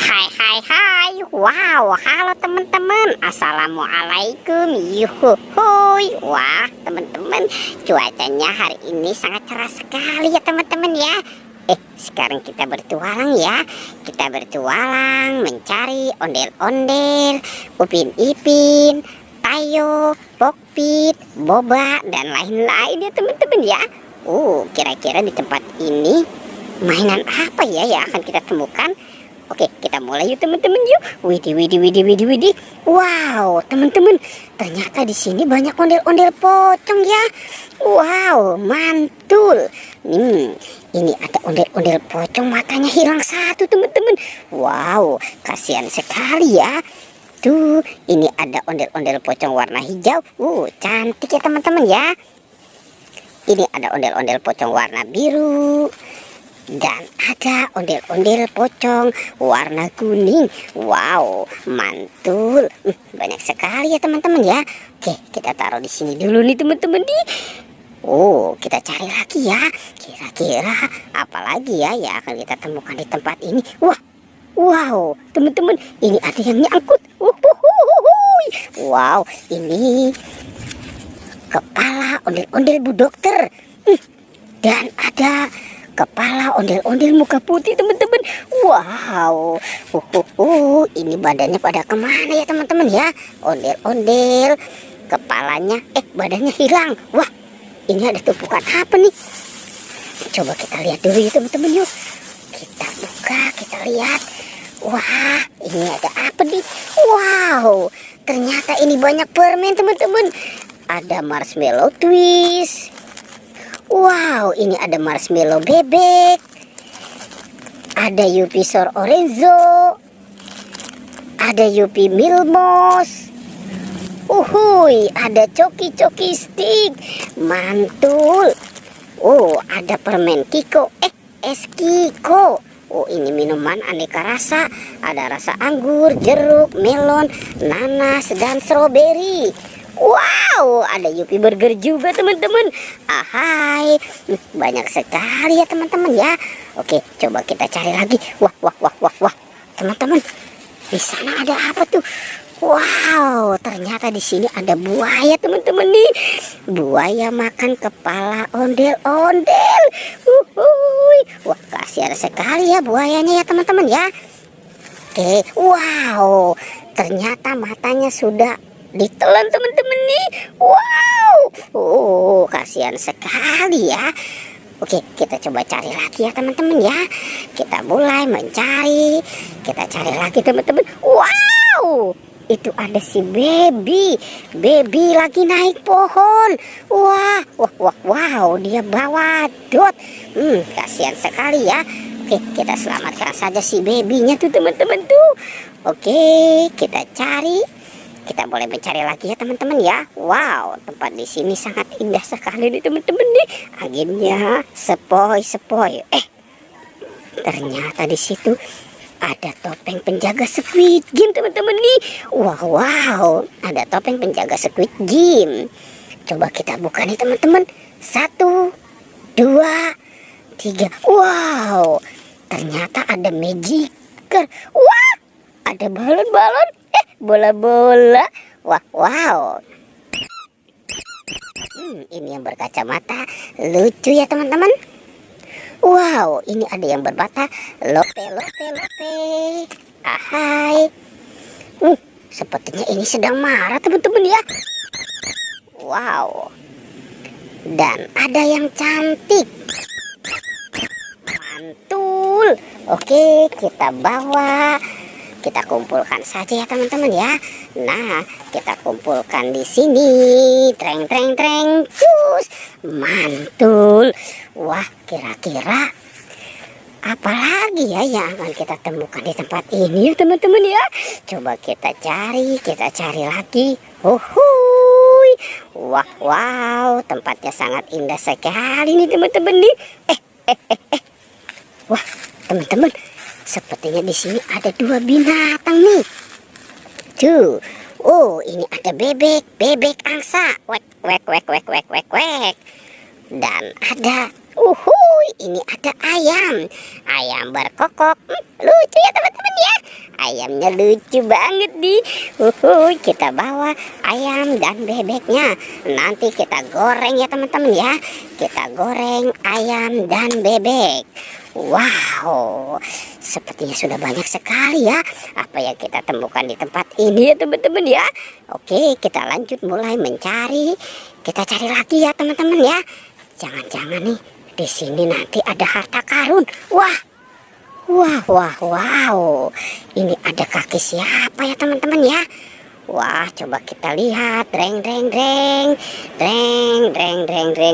Hai hai hai. Wow, halo teman-teman. Assalamualaikum. Yuhuhuy. Wah, teman-teman, cuacanya hari ini sangat cerah sekali ya teman-teman ya. Sekarang kita bertualang ya. Kita bertualang mencari ondel-ondel, Upin Ipin, Tayo, Pokpit, Boba, dan lain-lain ya teman-teman ya. Kira-kira di tempat ini mainan apa ya yang akan kita temukan? Oke, kita mulai yuk teman-teman yuk. Widih, widih, widih, widih, widih. Wow, teman-teman, ternyata di sini banyak ondel-ondel pocong ya. Wow, mantul. Ini ada ondel-ondel pocong matanya hilang satu teman-teman. Wow, kasihan sekali ya. Tuh, ini ada ondel-ondel pocong warna hijau. Cantik ya teman-teman ya. Ini ada ondel-ondel pocong warna biru. Dan ada ondel-ondel pocong warna kuning. Wow, mantul. Banyak sekali ya teman-teman ya. Oke, kita taruh di sini dulu nih teman-teman nih. Kita cari lagi ya. Kira-kira apa lagi ya yang akan kita temukan di tempat ini? Wow, teman-teman, ini ada yang nyangkut. Wow, ini kepala ondel-ondel Bu Dokter. Dan ada kepala ondel-ondel muka putih teman-teman. Wow, ini badannya pada kemana ya teman-teman ya? Ondel-ondel, kepalanya, badannya hilang. Wah, ini ada tumpukan apa nih? Coba kita lihat dulu ya teman-teman yuk. Kita buka, kita lihat. Wah, ini ada apa nih? Wow, ternyata ini banyak permen teman-teman. Ada marshmallow twist. Wow, ini ada marshmallow bebek. Ada Yupi Sor Orenzo. Ada Yupi Milmos. Ada coki-coki stick. Mantul. Ada permen Kiko. Es Kiko. Ini minuman aneka rasa. Ada rasa anggur, jeruk, melon, nanas, dan stroberi. Wow, ada Yupi Burger juga teman-teman. Ahai, banyak sekali ya teman-teman ya. Oke, coba kita cari lagi. Wah, teman-teman, di sana ada apa tuh? Wow, ternyata di sini ada buaya teman-teman nih. Buaya makan kepala ondel-ondel. Wah, kasihan sekali ya buayanya ya teman-teman ya. Oke, wow, ternyata matanya sudah ditelan teman-teman nih. Wow, kasihan sekali ya. Oke, kita coba cari lagi ya teman-teman ya. Kita mulai mencari. Kita cari lagi teman-teman. Wow, itu ada si baby. Baby lagi naik pohon. Wow, dia bawa dot. Kasihan sekali ya. Oke, kita selamatkan saja si babynya tuh teman-teman tuh. Oke, kita cari. Kita boleh mencari lagi ya teman-teman ya. Wow, tempat di sini sangat indah sekali nih teman-teman nih. Anginnya sepoi-sepoi. Ternyata di situ ada topeng penjaga Squid Game teman-teman nih. Wow, ada topeng penjaga Squid Game. Coba kita buka nih teman-teman. 1, 2, 3. Wow, ternyata ada magiker. Wah, ada balon-balon. Bola-bola. Wow. Ini yang berkacamata lucu ya teman-teman. Wow, ini ada yang berbata lope. Ahai. Sepertinya ini sedang marah teman-teman ya. Wow. Dan ada yang cantik. Mantul. Oke, kita bawa. Kita kumpulkan saja ya teman-teman ya. Nah, kita kumpulkan di sini. Treng. Cus. Mantul. Wah, kira-kira apa lagi ya yang akan kita temukan di tempat ini ya teman-teman ya. Coba kita cari lagi. Wow, tempatnya sangat indah sekali nih teman-teman nih. Wah, teman-teman, sepertinya di sini ada 2 binatang nih. Tuh. Ini ada bebek angsa. Wek. Dan ada ini ada ayam. Ayam berkokok. Lucu ya teman-teman ya. Ayamnya lucu banget nih. Kita bawa ayam dan bebeknya. Nanti kita goreng ya teman-teman ya. Kita goreng ayam dan bebek. Wow, sepertinya sudah banyak sekali ya apa yang kita temukan di tempat ini ya teman-teman ya. Oke, kita lanjut mulai mencari. Kita cari lagi ya teman-teman ya. Jangan-jangan nih di sini nanti ada harta karun. Wah, wow. Ini ada kaki siapa ya teman-teman ya? Wah, coba kita lihat. Reng.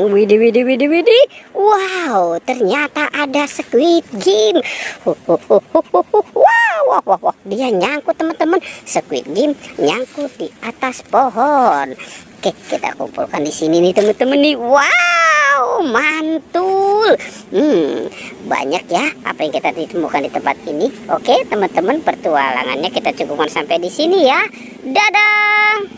Widih. Wow, ternyata ada Squid Game. Wow. Dia nyangkut teman-teman. Squid Game nyangkut di atas pohon. Oke, kita kumpulkan di sini nih teman-teman nih. Wow, mantul. Banyak ya apa yang kita ditemukan di tempat ini. Oke, teman-teman, pertualangannya kita cukupkan sampai di sini ya. Dadah.